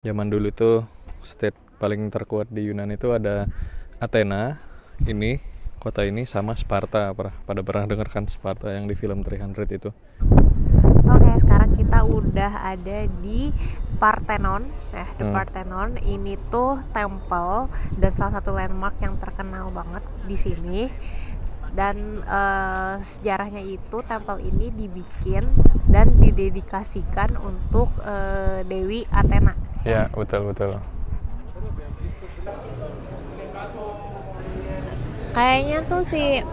Zaman dulu tuh state paling terkuat di Yunani itu ada Athena, ini kota ini sama Sparta. Pada pernah dengar kan Sparta yang di film 300 itu? Oke, sekarang kita udah ada di Parthenon. Nah, di Parthenon ini tuh temple dan salah satu landmark yang terkenal banget di sini. Dan sejarahnya itu temple ini dibikin dan didedikasikan untuk Dewi Athena. Ya, betul. Kayaknya tuh si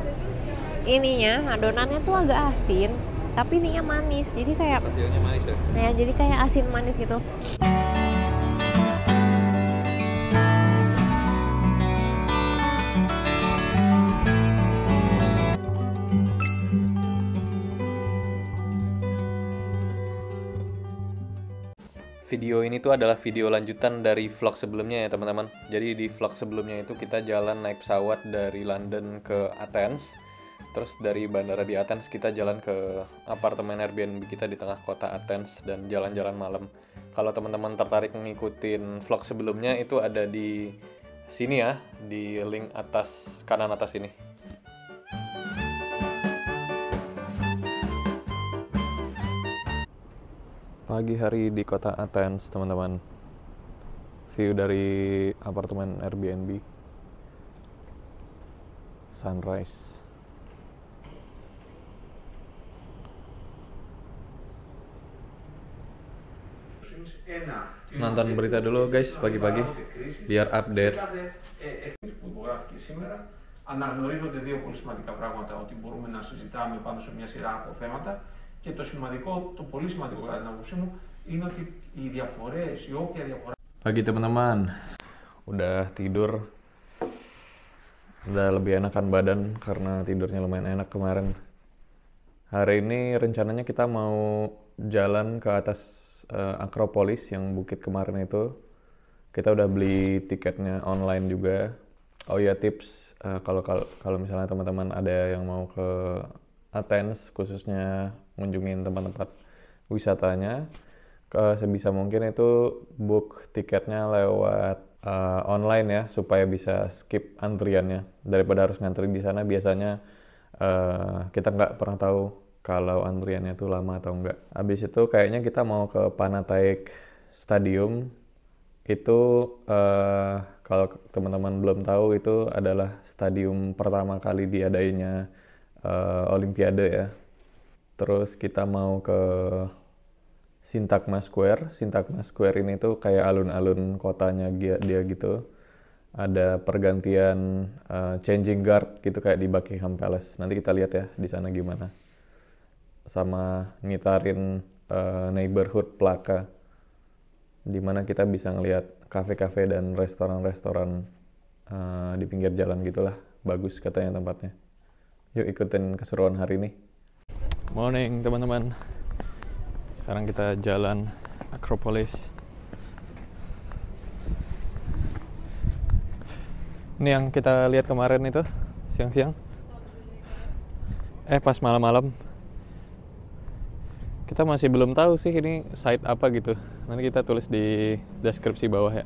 ininya adonannya tuh agak asin, tapi ininya manis. Jadi kayak Hasilnya manis ya? ya, jadi kayak asin manis gitu. Video ini tuh adalah video lanjutan dari vlog sebelumnya ya teman-teman. Jadi di vlog sebelumnya itu kita jalan naik pesawat dari London ke Athens. Terus dari bandara di Athens kita jalan ke apartemen Airbnb kita di tengah kota Athens dan jalan-jalan malam. Kalau teman-teman tertarik ngikutin vlog sebelumnya itu ada di sini ya, di link atas kanan atas ini. Pagi hari di kota Athens, teman-teman. View dari apartemen Airbnb. Sunrise. Nonton berita dulu guys pagi-pagi biar update. Αναγνωρίζονται δύο πολύ σημαντικά πράγματα, ότι μπορούμε να συζητάμε πάνω σε μια σειρά από θέματα και το σημαντικό, το πολύ σημαντικό κατά την άποψή μου, είναι ότι οι διαφορές, η όποια διαφορά... Pagi teman-teman, udah tidur, udah lebih enakan badan karena tidurnya lumayan enak kemarin. Hari ini rencananya kita mau jalan ke atas Akropolis yang bukit kemarin itu. Kita udah beli tiketnya online juga. Oh iya, tips kalau misalnya teman-teman ada yang mau ke Athens, khususnya ngunjungin tempat-tempat wisatanya, sebisa mungkin itu book tiketnya lewat online ya, supaya bisa skip antriannya daripada harus ngantri di sana. Biasanya kita nggak pernah tahu kalau antriannya itu lama atau enggak. Habis itu kayaknya kita mau ke Panathinaike Stadium. Itu kalau teman-teman belum tahu, itu adalah stadium pertama kali diadainya Olimpiade ya. Terus kita mau ke Syntagma Square. Syntagma Square ini tuh kayak alun-alun kotanya dia gitu. Ada pergantian changing guard gitu kayak di Buckingham Palace. Nanti kita lihat ya di sana gimana. Sama ngitarin neighborhood Plaka, di mana kita bisa ngelihat kafe-kafe dan restoran-restoran di pinggir jalan gitulah. Bagus katanya tempatnya. Yuk ikutin keseruan hari ini. Morning teman-teman. Sekarang kita jalan Akropolis. Ini yang kita lihat kemarin itu siang-siang. Pas malam-malam. Kita masih belum tahu sih ini site apa gitu. Nanti kita tulis di deskripsi bawah ya,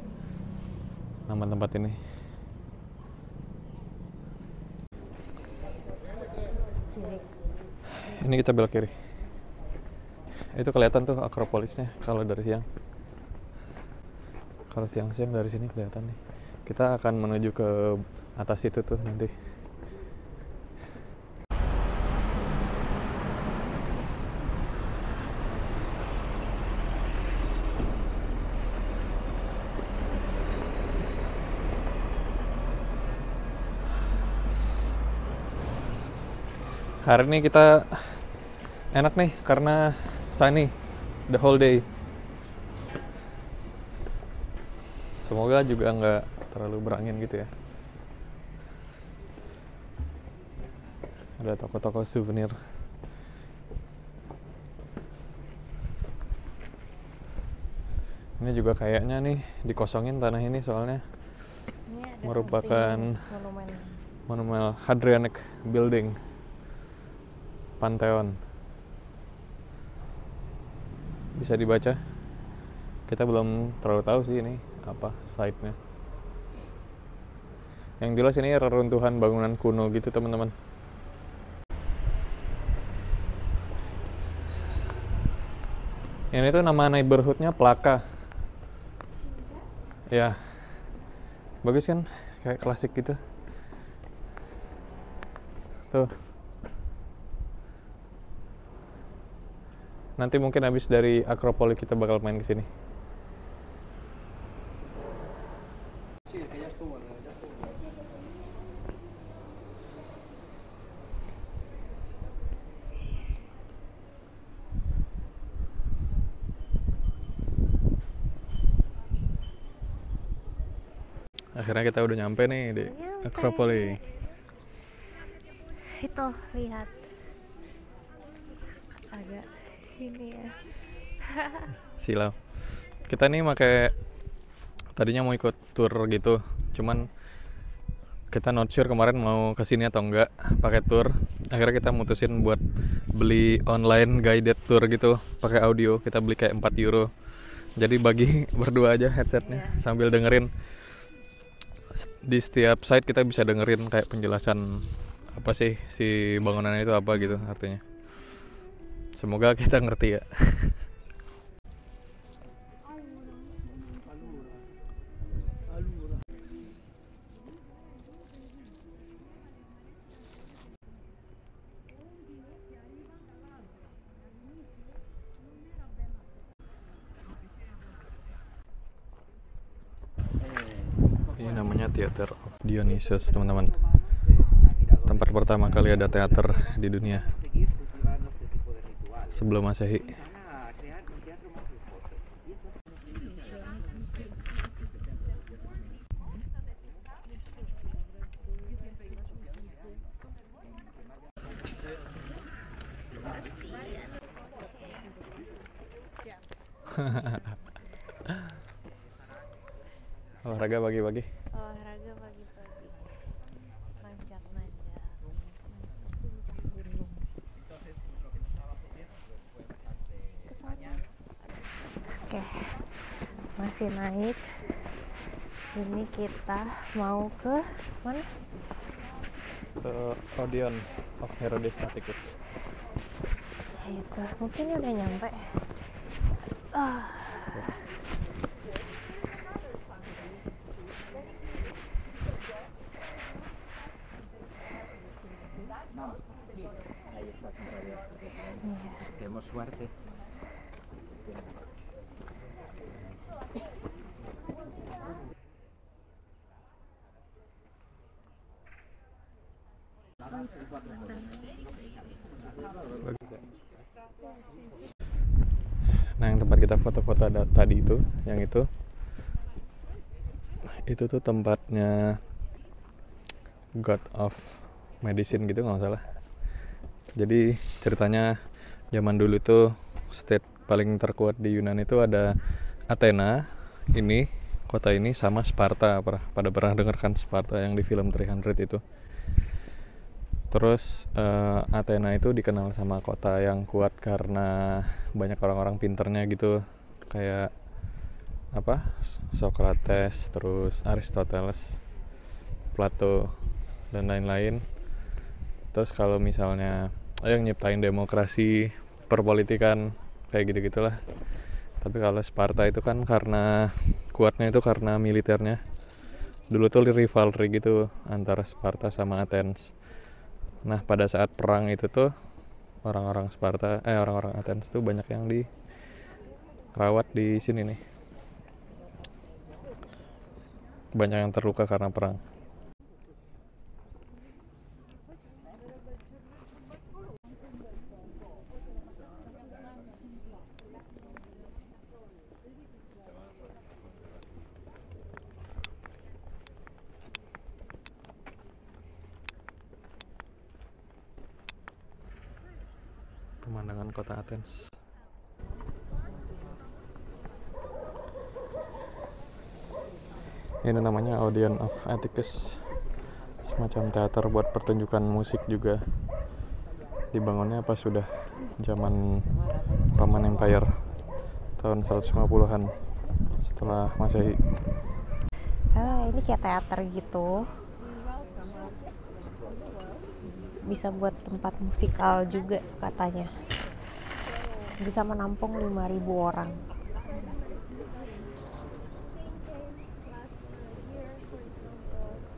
nama tempat ini. Ini kita belok kiri. Itu kelihatan tuh Akropolisnya kalau dari siang. Kalau siang-siang dari sini kelihatan nih. Kita akan menuju ke atas itu tuh nanti. Hari ini kita enak nih karena sunny the whole day. Semoga juga nggak terlalu berangin gitu ya. Ada toko-toko souvenir. Ini juga kayaknya nih dikosongin tanah ini soalnya Ini merupakan monumen Hadrianic Building, Pantheon. Bisa dibaca Kita belum terlalu tahu sih ini apa site-nya. Yang jelas ini reruntuhan bangunan kuno gitu teman-teman. Ini tuh nama neighborhood-nya Plaka. Ya, bagus kan? Kayak klasik gitu. Tuh. Nanti mungkin habis dari Akropoli kita bakal main ke sini. Akhirnya kita udah nyampe nih di Akropoli. Itu lihat agak ini ya. Silau. Kita nih tadinya mau ikut tour gitu, cuman kita not sure kemarin mau kesini atau enggak pakai tour. Akhirnya kita mutusin buat beli online guided tour gitu pakai audio. Kita beli kayak 4 euro. Jadi bagi berdua aja headsetnya sambil dengerin. Di setiap site kita bisa dengerin kayak penjelasan apa sih si bangunan itu apa gitu artinya. Semoga kita ngerti ya. Ini namanya Theater of Dionysus, teman-teman. Tempat pertama kali ada teater di dunia sebelum Masehi. Olahraga pagi-pagi. Olahraga pagi-pagi. Manjat-manjat. Puncak gunung. Kesana. Oke. Masih naik. Ini kita mau ke mana? Ke Odeon of Herodes Atticus. Itu. Mungkin udah nyampe. Tenemos suerte. Nah, yang tempat kita foto-foto tadi itu, yang itu tuh tempatnya God of Medicine gitu kalau nggak salah. Jadi ceritanya zaman dulu tuh state paling terkuat di Yunani itu ada Athena, ini kota ini sama Sparta. Pada pernah dengar kan Sparta yang di film 300 itu. Terus Athena itu dikenal sama kota yang kuat karena banyak orang-orang pinternya gitu, kayak apa, Socrates, terus Aristoteles, Plato, dan lain-lain. Terus kalau misalnya yang nyiptain demokrasi, perpolitikan, kayak gitu-gitulah. Tapi kalau Sparta itu kan karena kuatnya itu karena militernya. Dulu tuh rivalry gitu antara Sparta sama Athens. Nah, pada saat perang itu tuh orang-orang Athens tuh banyak yang dirawat di sini nih. Banyak yang terluka karena perang. Pemandangan kota Athens. Ini namanya Odeon of Atticus, semacam teater buat pertunjukan musik juga. Dibangunnya pas sudah zaman Roman Empire tahun 150-an setelah Masehi. Ini kayak teater gitu. Bisa buat tempat musikal juga katanya. Bisa menampung 5.000 orang.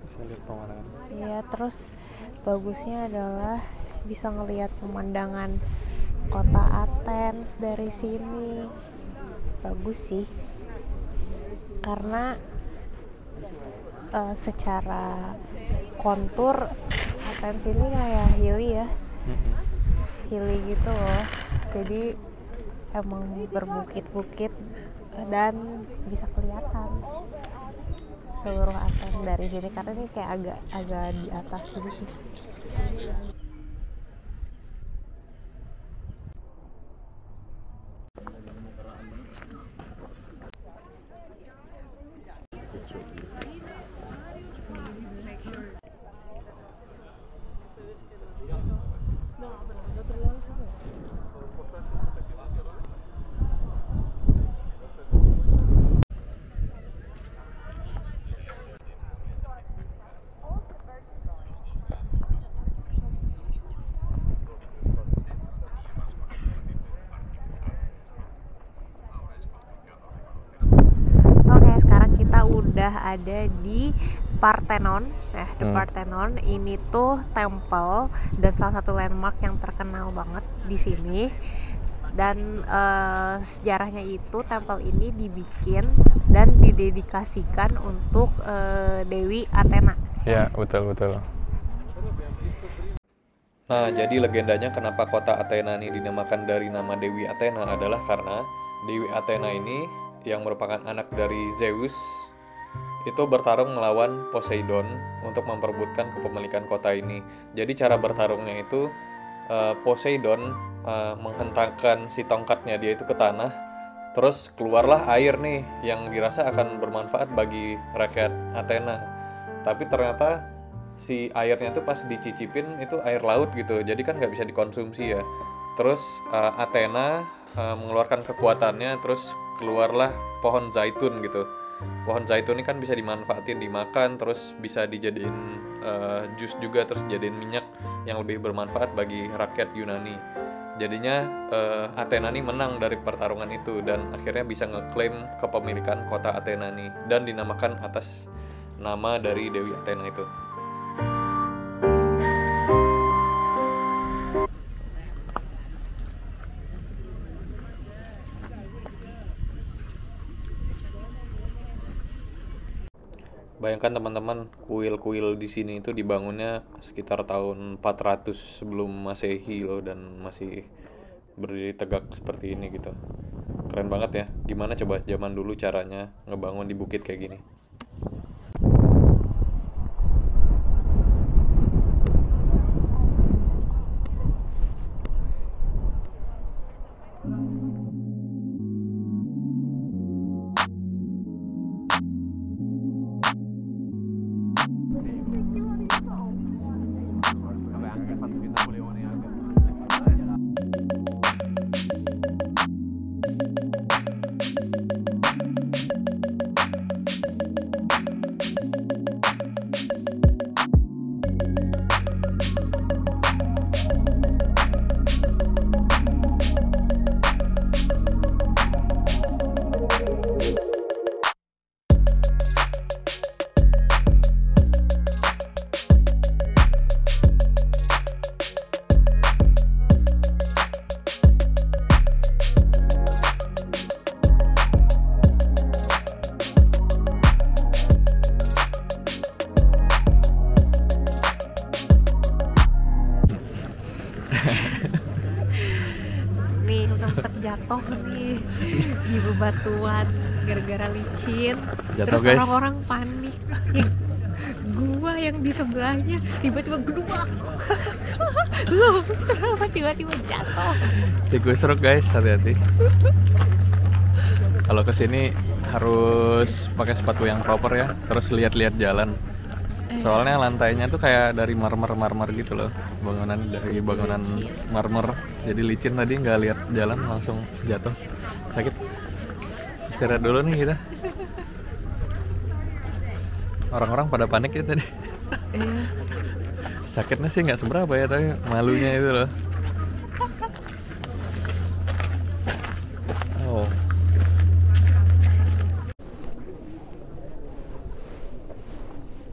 Bisa lihat pemandangan. Iya, terus bagusnya adalah bisa ngelihat pemandangan kota Athens dari sini. Bagus sih. Karena secara kontur Athens ini kayak hilly ya. Hilly gitu loh. Jadi emang berbukit-bukit dan bisa kelihatan seluruh Athens dari sini karena ini kayak agak di atas gitu sih. Oke, sekarang kita udah ada di Parthenon. The Parthenon ini tuh temple dan salah satu landmark yang terkenal banget di sini. Dan sejarahnya itu temple ini dibikin dan didedikasikan untuk Dewi Athena. Ya, betul. Nah, jadi legendanya kenapa kota Athena ini dinamakan dari nama Dewi Athena adalah karena Dewi Athena ini yang merupakan anak dari Zeus itu bertarung melawan Poseidon untuk memperebutkan kepemilikan kota ini. Jadi cara bertarungnya itu Poseidon menghentakkan si tongkatnya dia itu ke tanah, terus keluarlah air nih yang dirasa akan bermanfaat bagi rakyat Athena. Tapi ternyata si airnya tuh pas dicicipin itu air laut gitu, jadi kan nggak bisa dikonsumsi ya. Terus Athena mengeluarkan kekuatannya, terus keluarlah pohon zaitun gitu. Pohon zaitun ini kan bisa dimanfaatin dimakan, terus bisa dijadiin jus juga, terus jadiin minyak yang lebih bermanfaat bagi rakyat Yunani. Jadinya Athena ini menang dari pertarungan itu dan akhirnya bisa ngeklaim kepemilikan kota Athena ini dan dinamakan atas nama dari Dewi Athena itu. Bayangkan teman-teman, kuil-kuil di sini itu dibangunnya sekitar tahun 400 sebelum Masehi loh, dan masih berdiri tegak seperti ini gitu. Keren banget ya. Gimana coba zaman dulu caranya ngebangun di bukit kayak gini? Nih sempet jatuh nih di bebatuan gara-gara licin. Jatuh, terus guys. orang-orang panik. Gua yang di sebelahnya tiba-tiba gedubak. Loh, kenapa tiba-tiba jatuh? Digusruk guys, hati-hati. Kalau kesini harus pakai sepatu yang proper ya, terus lihat-lihat jalan. Soalnya lantainya tuh kayak dari marmer gitu loh, dari bangunan marmer. Jadi licin, tadi nggak lihat jalan langsung jatuh, sakit. istirahat dulu nih kita. Orang-orang pada panik ya tadi. Sakitnya sih nggak seberapa ya, tapi malunya itu loh. Oh.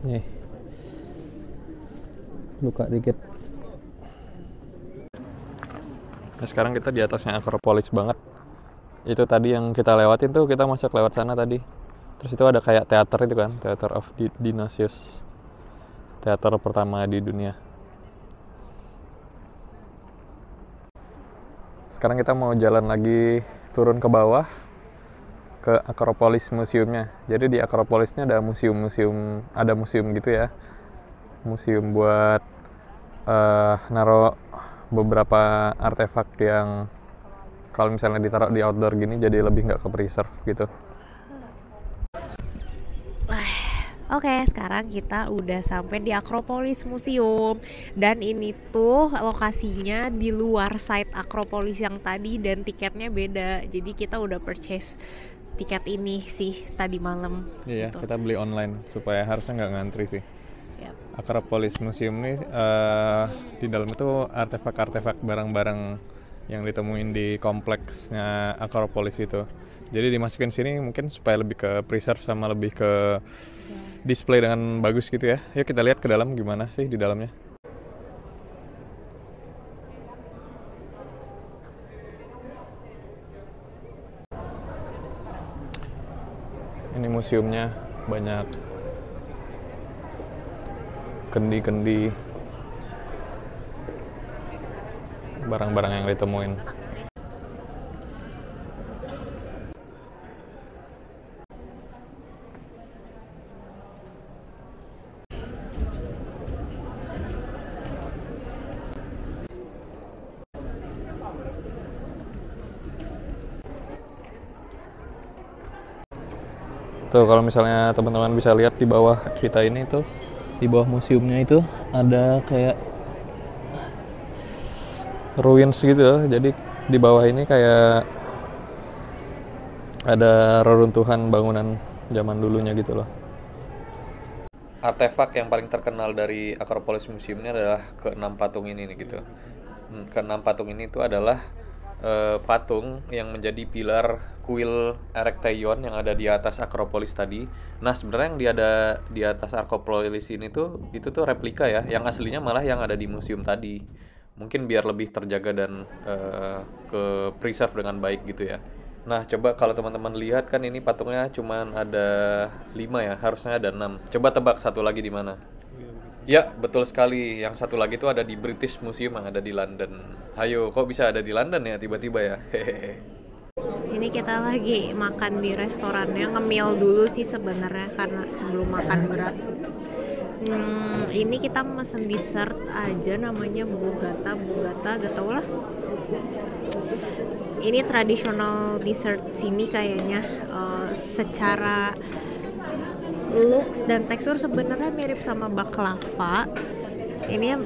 Nih. Luka dikit. Nah, sekarang kita di atasnya Akropolis banget. Itu tadi yang kita lewatin tuh, kita masuk lewat sana tadi. Terus itu ada kayak teater itu kan, Theater of Dionysius. Teater pertama di dunia. Sekarang kita mau jalan lagi turun ke bawah ke Akropolis museumnya. Jadi di Akropolisnya ada museum gitu ya. Museum buat naruh beberapa artefak yang kalau misalnya ditaruh di outdoor gini jadi lebih nggak ke preserve gitu. Oke, sekarang kita udah sampai di Akropolis Museum dan ini tuh lokasinya di luar site Akropolis yang tadi dan tiketnya beda. Jadi kita udah purchase tiket ini sih tadi malam. Iya, gitu. Kita beli online supaya harusnya nggak ngantri sih. Yep. Akropolis Museum ini di dalam itu artefak-artefak barang-barang yang ditemuin di kompleksnya Akropolis itu. Jadi dimasukin sini mungkin supaya lebih ke preserve sama lebih ke display dengan bagus gitu ya. Yuk kita lihat ke dalam gimana sih di dalamnya. Ini museumnya banyak kendi-kendi barang-barang yang ditemuin. Tuh kalau misalnya teman-teman bisa lihat di bawah kita ini tuh, di bawah museumnya itu ada kayak ruins gitu. Jadi di bawah ini kayak ada reruntuhan bangunan zaman dulunya gitu loh. Artefak yang paling terkenal dari Akropolis Museumnya adalah keenam patung ini nih gitu. Keenam patung ini tuh adalah patung yang menjadi pilar kuil Erektaion yang ada di atas Akropolis tadi. Nah sebenarnya yang ada di atas Akropolis ini tuh itu tuh replika ya, yang aslinya malah yang ada di museum tadi. Mungkin biar lebih terjaga dan ke preserve dengan baik gitu ya. Nah coba kalau teman-teman lihat kan ini patungnya cuman ada 5 ya, harusnya ada 6. Coba tebak satu lagi di mana? Ya, betul sekali. Yang satu lagi itu ada di British Museum yang ada di London. Ayo, kok bisa ada di London ya tiba-tiba ya? Hehehe. Ini kita lagi makan di restorannya, ngemil dulu sih sebenarnya karena sebelum makan berat. Ini kita mesen dessert aja namanya bugata, gak tau lah. Ini tradisional dessert sini kayaknya. Secara looks dan tekstur sebenarnya mirip sama baklava. Ini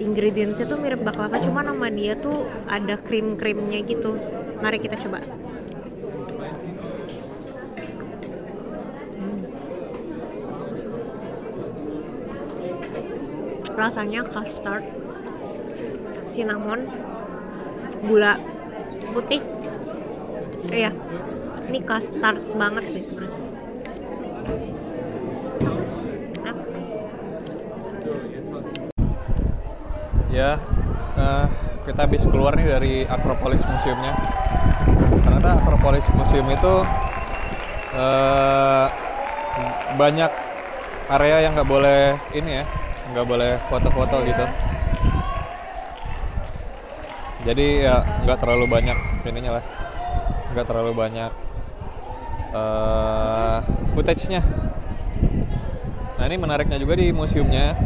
ingredientsnya tuh mirip baklava, cuma nama dia tuh ada krim-krimnya gitu. Mari kita coba. Rasanya custard, cinnamon, gula putih. Iya, ini custard banget sih sebenarnya. Ya, kita habis keluar nih dari Akropolis Museumnya. Ternyata Akropolis Museum itu banyak area yang nggak boleh ini ya, nggak boleh foto-foto gitu. Jadi ya nggak terlalu banyak ininya lah, nggak terlalu banyak footage-nya. Nah ini menariknya juga di museumnya.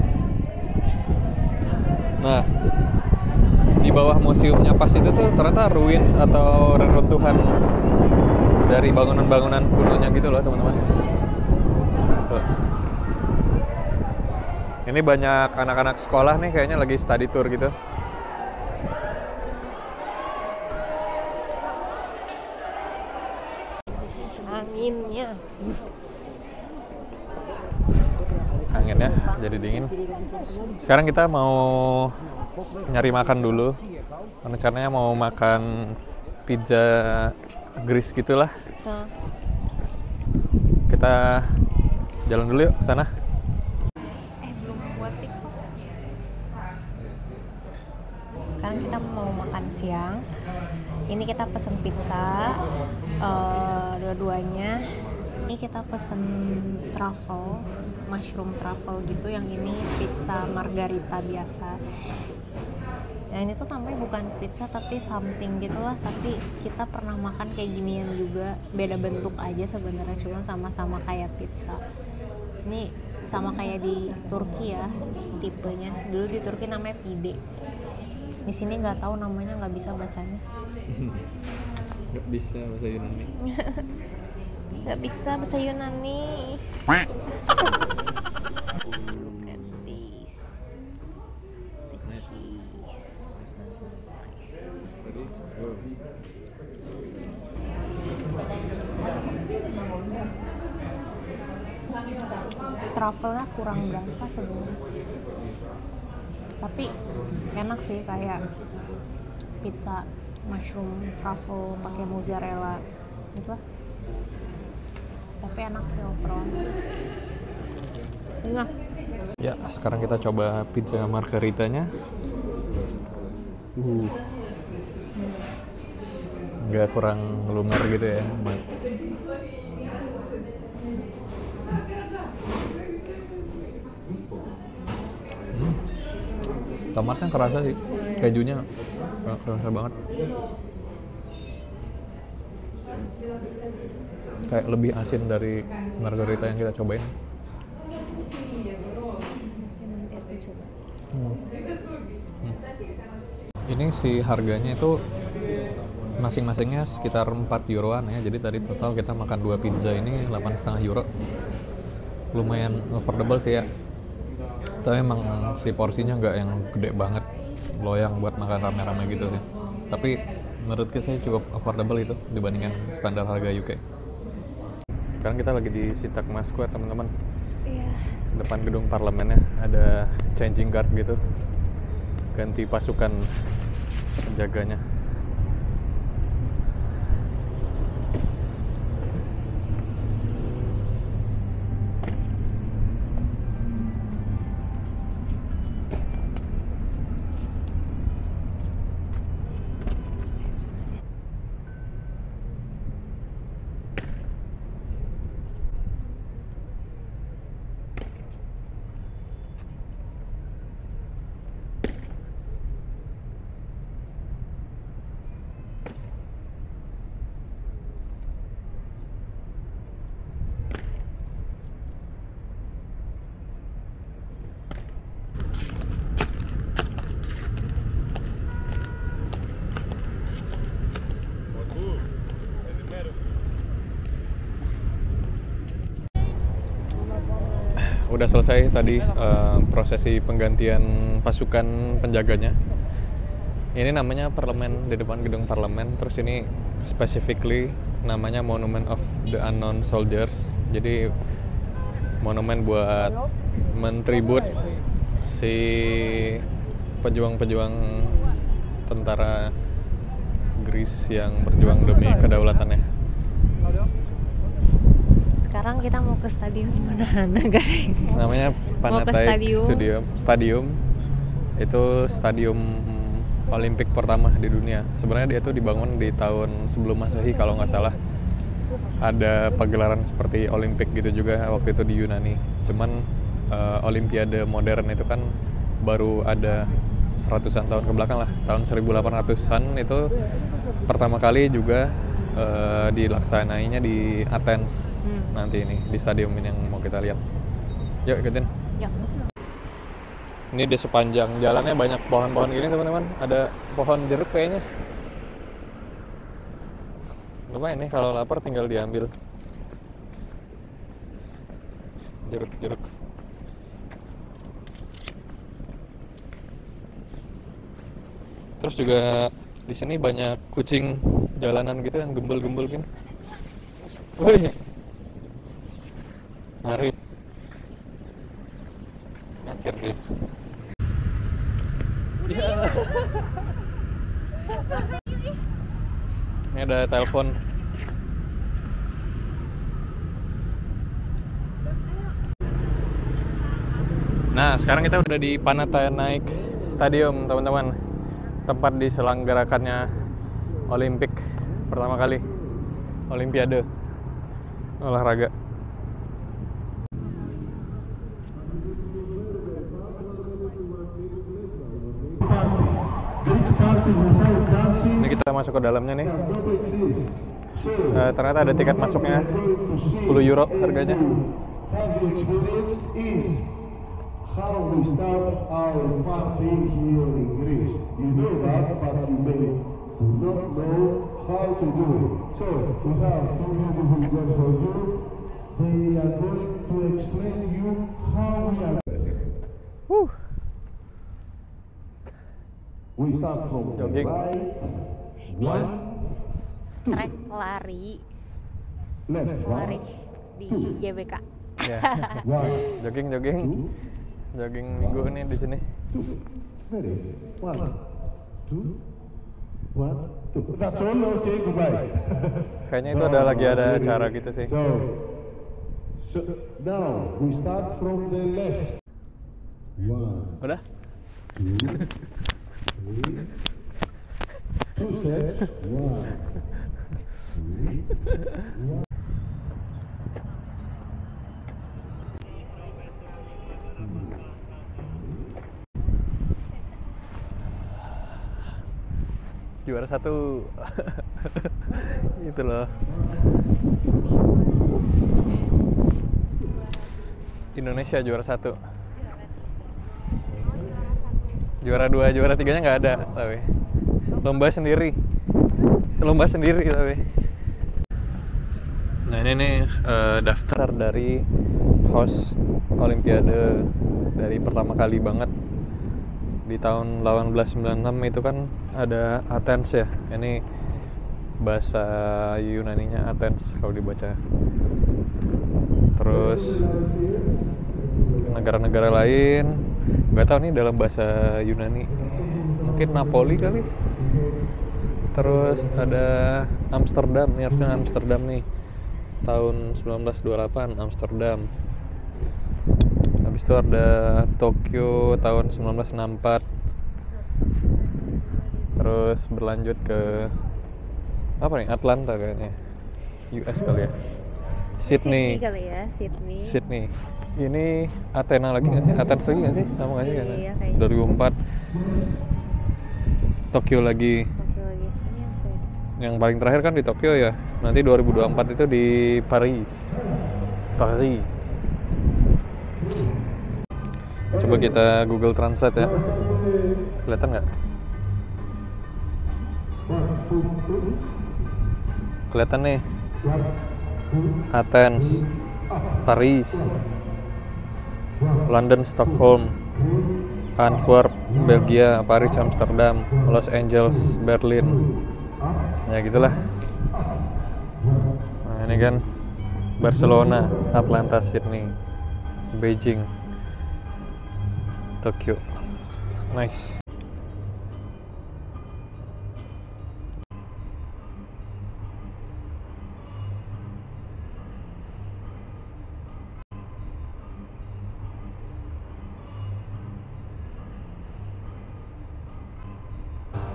Nah, di bawah museumnya pas itu tuh ternyata ruins atau reruntuhan dari bangunan-bangunan kunonya gitu loh teman-teman. Ini banyak anak-anak sekolah nih kayaknya lagi study tour gitu. dingin ya, jadi dingin. Sekarang kita mau nyari makan dulu. Rencananya mau makan pizza Greece gitulah. Kita jalan dulu yuk ke sana. Belum buat TikTok. Sekarang kita mau makan siang. Ini kita pesen pizza, dua-duanya. Ini kita pesen truffle, mushroom truffle gitu. Yang ini pizza margarita biasa. Nah ini tuh namanya bukan pizza tapi something gitulah. Tapi kita pernah makan kayak ginian juga. Beda bentuk aja sebenarnya, cuma sama-sama kayak pizza. Ini sama kayak di Turki ya tipenya. Dulu di Turki namanya pide. Di sini nggak tahu namanya, nggak bisa bacanya. Nggak bisa bahasa Yunani. Nggak bisa bahasa Yunani. Look at this. The cheese. Truffle-nya kurang berasa sebenarnya. Tapi enak sih, kayak pizza mushroom truffle pakai mozzarella gitu lah. Tapi enak sih overall. Nah, Ya, sekarang kita coba pizza margaritanya. Nggak kurang lumer gitu ya. Tomatnya kerasa sih, kejunya kerasa banget. Kayak lebih asin dari margarita yang kita cobain. Ini si harganya itu masing-masingnya sekitar 4 euroan ya. Jadi tadi total kita makan 2 pizza ini 8,5 euro. Lumayan affordable sih ya. Tapi emang si porsinya nggak yang gede banget, loyang buat makan rame-rame gitu sih. Tapi menurut saya cukup affordable itu dibandingkan standar harga UK. Sekarang kita lagi di Syntagma Square teman-teman. iya. Depan gedung parlemennya ada changing guard gitu, ganti pasukan penjaganya. Udah selesai tadi prosesi penggantian pasukan penjaganya. Ini namanya parlemen, di depan gedung parlemen. Terus ini specifically namanya Monument of the Unknown Soldiers. Jadi monumen buat mentribut si pejuang-pejuang tentara Greece yang berjuang demi kedaulatannya. Sekarang kita mau ke stadion mana negara ini? Namanya Mau ke Panathinaikos Stadium. Itu stadium Olimpik pertama di dunia. Sebenarnya dia tuh dibangun di tahun sebelum Masehi kalau nggak salah. Ada pagelaran seperti Olimpik gitu juga waktu itu di Yunani. Cuman Olimpiade modern itu kan baru ada 100-an tahun ke belakang lah. Tahun 1800-an itu pertama kali juga dilaksanainya di Athens. Nanti ini di stadium ini yang mau kita lihat. Yuk ikutin. Yuk. Ini di sepanjang jalannya banyak pohon-pohon gini teman-teman. Ada pohon jeruk kayaknya. Lumayan nih kalau lapar tinggal diambil. Jeruk-jeruk. Terus juga di sini banyak kucing jalanan gitu yang gembel-gembel gini. Woi. Mari. mikir dia. Ya. Ini ada telepon. Nah, sekarang kita udah di Panathinaikos Stadium, teman-teman. Tempat diselenggarakannya Olimpik pertama kali. Olimpiade olahraga. Ini kita masuk ke dalamnya nih. Ternyata ada tiket masuknya, 10 euro harganya. How we start our party here in Greece. You know that, but you may not know how to do it. So, we have two beautiful girls for you. They are going to explain you how we are. We start from the Jogging. right. Ini One, trek lari left, lari one, di GBK. Ya. one, Jogging. two, Jogging minggu nih di sini. two. Ready? One, two, one, two. That's all. Okay, goodbye. Kayaknya itu ada lagi ada acara gitu sih. So now we start from the left. One, Udah? two, three. Two sets. One, three, one. Juara 1. Itu loh. Indonesia juara 1. Juara 2, juara 3-nya nggak ada tapi. Lomba sendiri tapi. Nah ini nih daftar dari host Olimpiade dari pertama kali banget di tahun 1896 itu kan ada Athens ya. Ini bahasa Yunaninya Athens kalau dibaca. Terus negara-negara lain nggak tahu nih dalam bahasa Yunani, mungkin Napoli kali. Terus ada Amsterdam, ini harusnya Amsterdam nih, tahun 1928 Amsterdam. Habis itu ada Tokyo tahun 1964. Terus berlanjut ke apa nih, Atlanta kayaknya, US kali ya. Sydney kali ya, Sydney. Ini Athena lagi nggak sih? Athens lagi nggak sih? Sama nggak sih? Iya, kayaknya. 2004 Tokyo lagi. Oke lagi. Ini apa ya? Yang paling terakhir kan di Tokyo ya. Nanti 2024 itu di Paris. Coba kita Google Translate ya. Kelihatan nggak? Kelihatan nih. Athens, Paris, London, Stockholm, Antwerp, Belgia, Paris, Amsterdam, Los Angeles, Berlin. Ya gitulah. Nah ini kan Barcelona, Atlanta, Sydney, Beijing, Tokyo. Nice.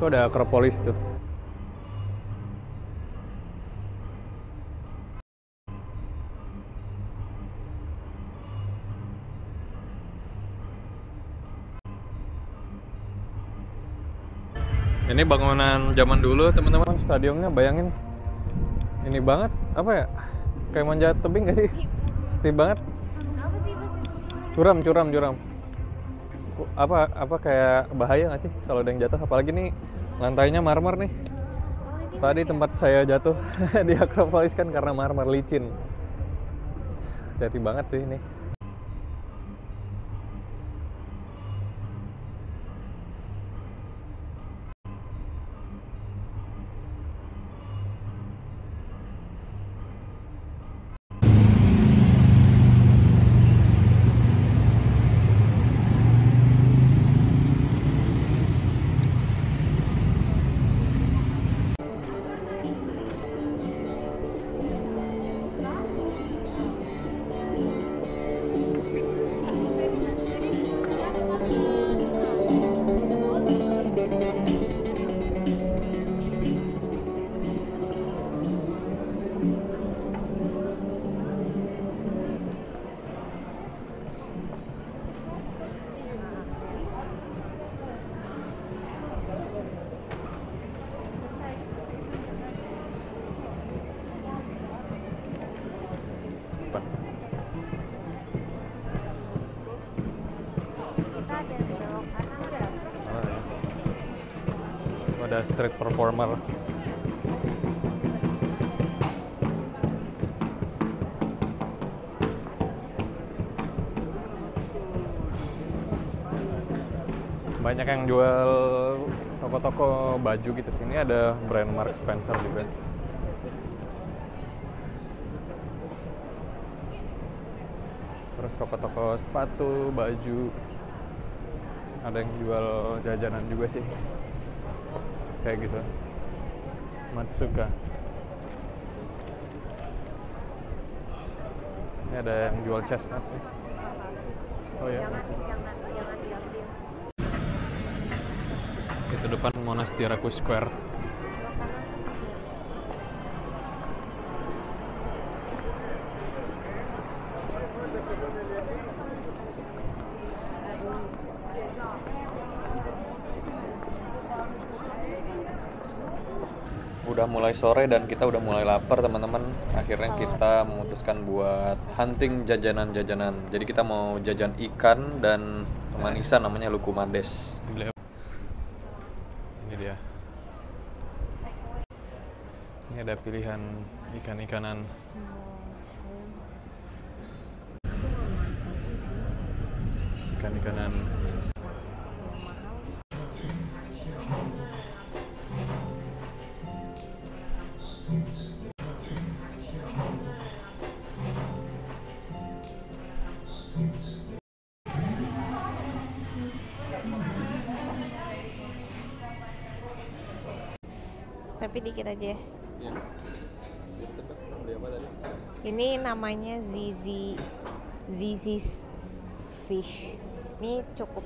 Itu ada Akropolis tuh. Ini bangunan zaman dulu, teman-teman. Stadionnya bayangin ini banget, apa ya? Kayak manjat tebing gak sih? Steep banget. Apa sih itu? Curam. Apa kayak bahaya nggak sih kalau ada yang jatuh? Apalagi nih lantainya marmer nih. Tadi tempat saya jatuh di Akropolis kan karena marmer licin. Hati-hati banget sih ini. Ada street performer. Banyak yang jual toko-toko baju gitu. Sini ada brand Marks Spencer juga. Terus toko-toko sepatu, baju. Ada yang jual jajanan juga sih. Kayak gitu. Matsuka. Ini ada yang jual chestnut nih. Oh ya. Jangan diambil. Itu depan Monastiraku Square. Udah mulai sore dan kita udah mulai lapar teman-teman. Akhirnya kita memutuskan buat hunting jajanan-jajanan. Jadi kita mau jajan ikan dan manisan namanya lukumades. Ini dia. Ini ada pilihan ikan-ikanan. Ikan-ikanan. Tapi dikit aja. Ya. Beli apa tadi? Ini namanya Zizi's Fish. Ini cukup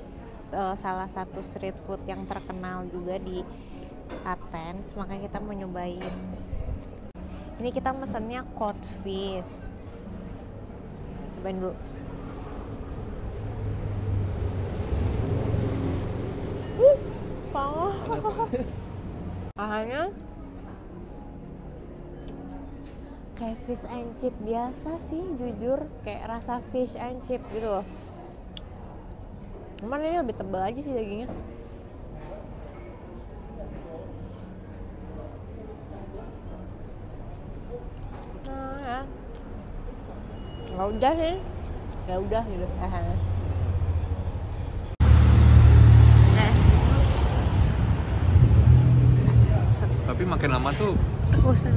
salah satu street food yang terkenal juga di Athens, makanya kita mau nyobain. Ini kita mesennya cod fish. Cobain dulu. Rasanya kayak fish and chip biasa sih, jujur kayak rasa fish and chip gitu loh. Cuman ini lebih tebal aja sih dagingnya. Nah ya, nggak udah sih, nggak udah gitu. Tapi makin lama tuh Goseng.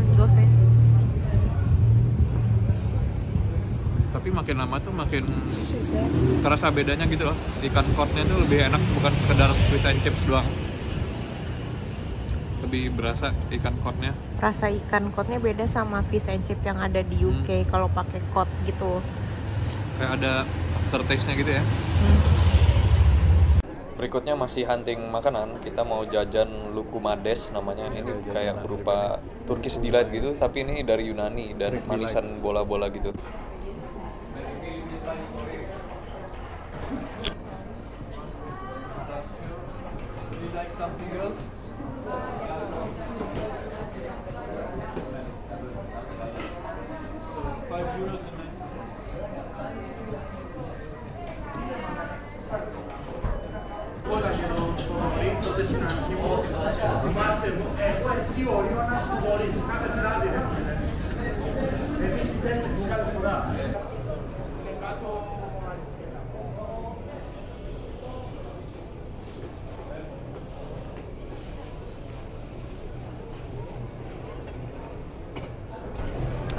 Tapi makin lama tuh makin terasa bedanya gitu loh. Ikan codnya tuh lebih enak, bukan sekedar fish and chips doang. Lebih berasa ikan codnya. Rasa ikan codnya beda sama fish and chip yang ada di UK kalau pakai cod gitu. Kayak ada aftertaste-nya gitu ya. Berikutnya masih hunting makanan. Kita mau jajan lukumades namanya. Ini kayak berupa Turkish delight gitu, tapi ini dari Yunani dan manisan bola-bola gitu.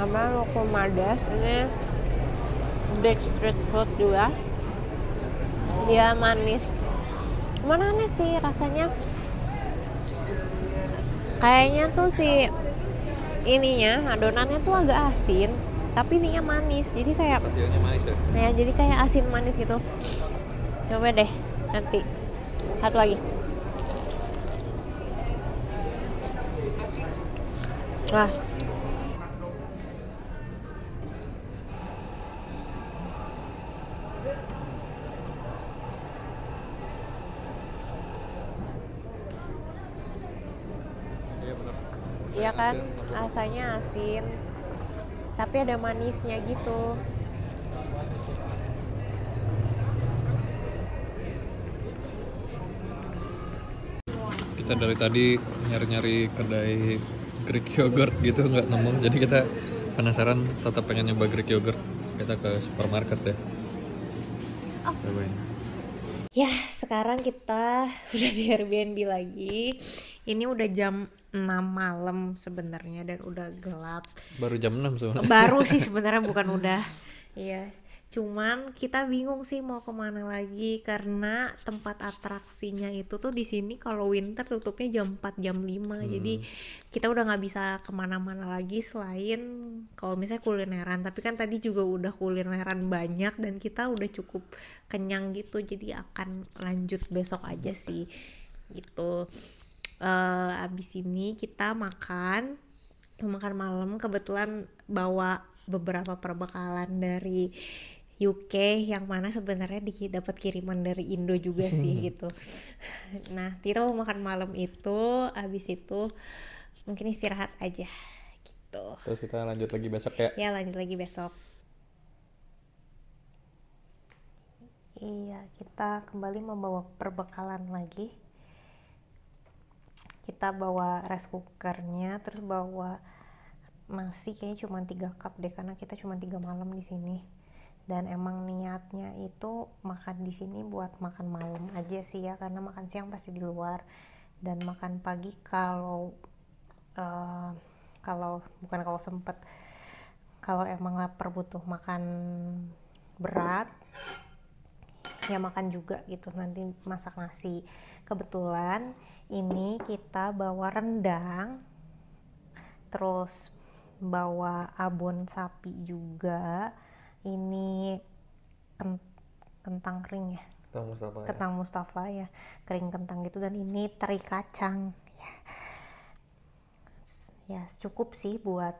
Sama lukumades ini big street food juga. Dia manis. Mana aneh sih rasanya. Kayaknya tuh si ininya adonannya tuh agak asin, tapi ininya manis. Jadi kayak manis ya? Ya, jadi kayak asin manis gitu. Coba deh nanti. Satu lagi. Wah. Iya kan, rasanya asin, tapi ada manisnya gitu. Kita Kita dari tadi nyari-nyari kedai Greek yogurt gitu nggak nemu, jadi kita penasaran, tetap pengen nyoba Greek yogurt. Kita ke supermarket deh. Cobain. Ya, sekarang kita udah di Airbnb lagi. Ini udah jam 6 malam sebenarnya dan udah gelap. Baru jam 6 sebenarnya. Baru sih sebenarnya, bukan udah. Iya. Cuman kita bingung sih mau kemana lagi karena tempat atraksinya itu tuh di sini kalau winter tutupnya jam 4 jam 5. Jadi kita udah nggak bisa kemana-mana lagi selain kalau misalnya kulineran. Tapi kan tadi juga udah kulineran banyak dan kita udah cukup kenyang gitu. Jadi akan lanjut besok aja sih gitu. Abis ini kita makan malam, kebetulan bawa beberapa perbekalan dari UK yang mana sebenarnya dapat kiriman dari Indo juga sih gitu. Nah, kita mau makan malam itu, abis itu mungkin istirahat aja gitu. Terus kita lanjut lagi besok ya? Ya, lanjut lagi besok. Iya, kita kembali membawa perbekalan lagi. Kita bawa rice cookernya, terus bawa nasi kayaknya cuma 3 cup deh karena kita cuma 3 malam di sini. Dan emang niatnya itu makan di sini buat makan malam aja sih ya, karena makan siang pasti di luar dan makan pagi kalau sempet, kalau emang lapar butuh makan berat ya makan juga gitu, nanti masak nasi. Kebetulan ini kita bawa rendang, terus bawa abon sapi juga. Ini kentang kering ya, kentang Mustafa ya, kering kentang gitu, dan ini teri kacang ya cukup sih buat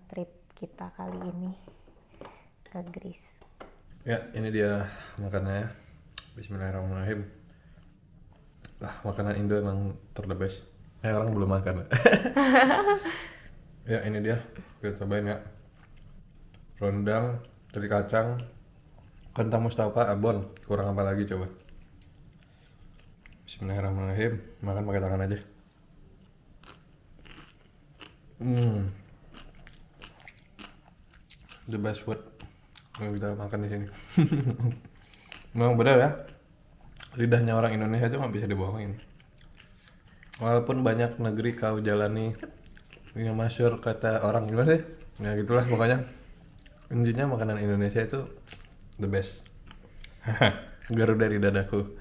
trip kita kali ini ke Greece. Ya, ini dia makanannya. Bismillahirrahmanirrahim. Makanan Indo emang the best. Orang belum makan. Ya, ini dia. Kita cobain ya. Rendang, teri kacang, kentang Mustafa, abon. Kurang apa lagi coba? Bismillahirrahmanirrahim. Makan pakai tangan aja. The best food yang kita makan di sini. Memang benar ya, lidahnya orang Indonesia itu nggak bisa dibohongin. Walaupun banyak negeri kau jalani yang masyhur kata orang gimana sih? Ya gitulah pokoknya. Intinya makanan Indonesia itu the best. Garuda di dadaku.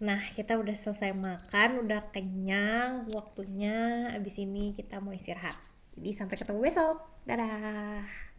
Nah, kita udah selesai makan, udah kenyang, waktunya abis ini kita mau istirahat. Jadi sampai ketemu besok. Dadah.